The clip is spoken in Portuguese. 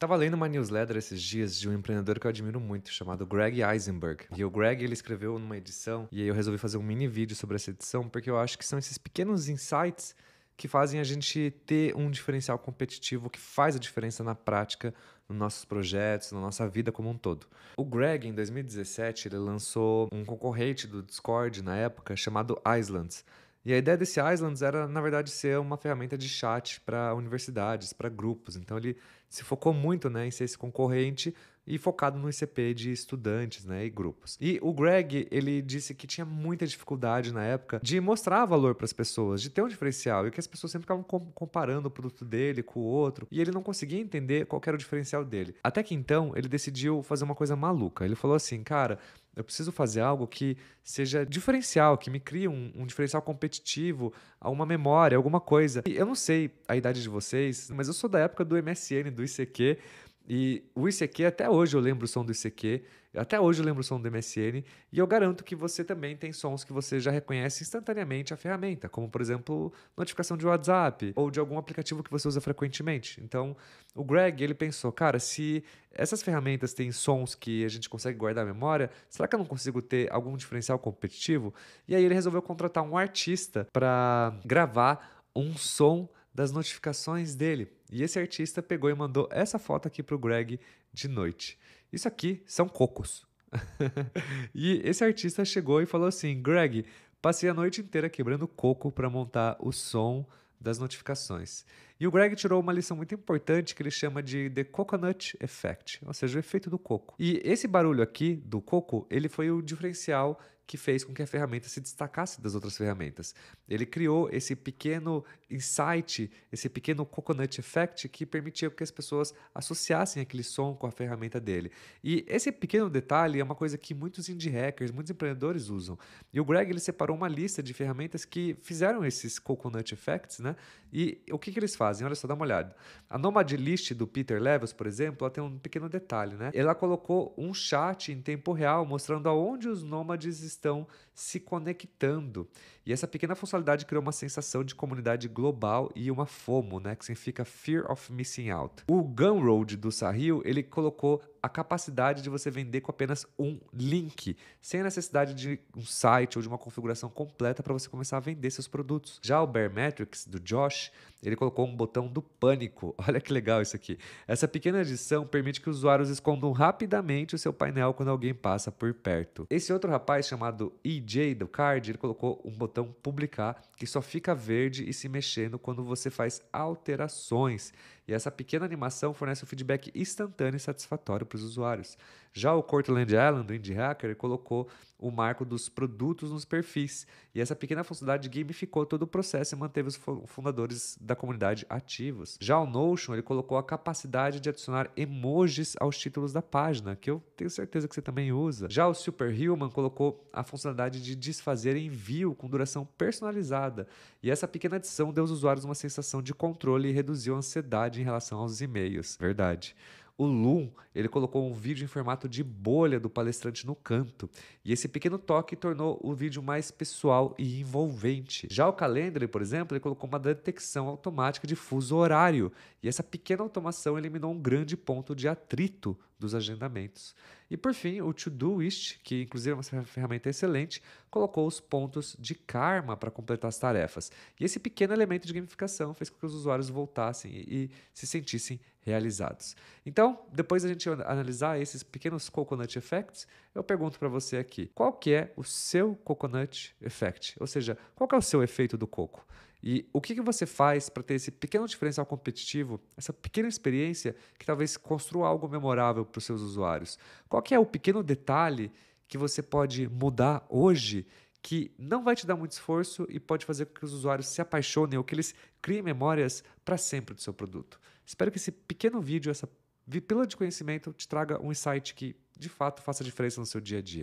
Tava lendo uma newsletter esses dias de um empreendedor que eu admiro muito, chamado Greg Eisenberg. E o Greg, ele escreveu numa edição, e aí eu resolvi fazer um mini vídeo sobre essa edição, porque eu acho que são esses pequenos insights que fazem a gente ter um diferencial competitivo que faz a diferença na prática, nos nossos projetos, na nossa vida como um todo. O Greg, em 2017, ele lançou um concorrente do Discord na época chamado Islands. E a ideia desse Islands era, na verdade, ser uma ferramenta de chat para universidades, para grupos. Então ele se focou muito, né, em ser esse concorrente e focado no ICP de estudantes, né, e grupos. E o Greg, ele disse que tinha muita dificuldade na época de mostrar valor para as pessoas, de ter um diferencial, e que as pessoas sempre ficavam comparando o produto dele com o outro, e ele não conseguia entender qual que era o diferencial dele. Até que então, ele decidiu fazer uma coisa maluca. Ele falou assim, cara, eu preciso fazer algo que seja diferencial, que me crie um diferencial competitivo, uma memória, alguma coisa. E eu não sei a idade de vocês, mas eu sou da época do MSN, do ICQ, e o ICQ, até hoje eu lembro o som do ICQ, até hoje eu lembro o som do MSN, e eu garanto que você também tem sons que você já reconhece instantaneamente a ferramenta, como por exemplo, notificação de WhatsApp ou de algum aplicativo que você usa frequentemente. Então, o Greg, ele pensou, cara, se essas ferramentas têm sons que a gente consegue guardar a memória, será que eu não consigo ter algum diferencial competitivo? E aí ele resolveu contratar um artista para gravar um som das notificações dele. E esse artista pegou e mandou essa foto aqui pro Greg de noite. Isso aqui são cocos. E esse artista chegou e falou assim: Greg, passei a noite inteira quebrando coco para montar o som das notificações. E o Greg tirou uma lição muito importante que ele chama de The Coconut Effect, ou seja, o efeito do coco. E esse barulho aqui do coco, ele foi o diferencial que fez com que a ferramenta se destacasse das outras ferramentas. Ele criou esse pequeno insight, esse pequeno coconut effect que permitia que as pessoas associassem aquele som com a ferramenta dele. E esse pequeno detalhe é uma coisa que muitos indie hackers, muitos empreendedores usam. E o Greg ele separou uma lista de ferramentas que fizeram esses coconut effects, né? E o que eles fazem? Olha só, dá uma olhada. A Nomad List do Peter Levels, por exemplo, ela tem um pequeno detalhe, né? Ela colocou um chat em tempo real mostrando aonde os nômades estão se conectando. E essa pequena funcionalidade criou uma sensação de comunidade global e uma FOMO, né, que significa Fear of Missing Out. O Gumroad do Sahil, ele colocou a capacidade de você vender com apenas um link, sem a necessidade de um site ou de uma configuração completa para você começar a vender seus produtos. Já o Bearmetrics do Josh, ele colocou um botão do pânico. Olha que legal isso aqui. Essa pequena adição permite que os usuários escondam rapidamente o seu painel quando alguém passa por perto. Esse outro rapaz chamado EJ do Card, ele colocou um botão publicar que só fica verde e se mexendo quando você faz alterações. E essa pequena animação fornece um feedback instantâneo e satisfatório para os usuários. Já o Cortland Allen, do Indie Hacker, ele colocou o marco dos produtos nos perfis. E essa pequena funcionalidade gamificou todo o processo e manteve os fundadores da comunidade ativos. Já o Notion, ele colocou a capacidade de adicionar emojis aos títulos da página, que eu tenho certeza que você também usa. Já o Superhuman colocou a funcionalidade de desfazer envio com duração personalizada. E essa pequena adição deu aos usuários uma sensação de controle e reduziu a ansiedade em relação aos e-mails. Verdade. O Loom, ele colocou um vídeo em formato de bolha do palestrante no canto, e esse pequeno toque tornou o vídeo mais pessoal e envolvente. Já o Calendly, por exemplo, ele colocou uma detecção automática de fuso horário, e essa pequena automação eliminou um grande ponto de atrito dos agendamentos. E por fim, o Todoist, que inclusive é uma ferramenta excelente, colocou os pontos de karma para completar as tarefas. E esse pequeno elemento de gamificação fez com que os usuários voltassem e se sentissem realizados. Então, depois da gente analisar esses pequenos coconut effects, eu pergunto para você aqui, qual que é o seu coconut effect? Ou seja, qual que é o seu efeito do coco? E o que você faz para ter esse pequeno diferencial competitivo, essa pequena experiência que talvez construa algo memorável para os seus usuários? Qual que é o pequeno detalhe que você pode mudar hoje que não vai te dar muito esforço e pode fazer com que os usuários se apaixonem ou que eles criem memórias para sempre do seu produto? Espero que esse pequeno vídeo, essa pílula de conhecimento te traga um insight que de fato faça diferença no seu dia a dia.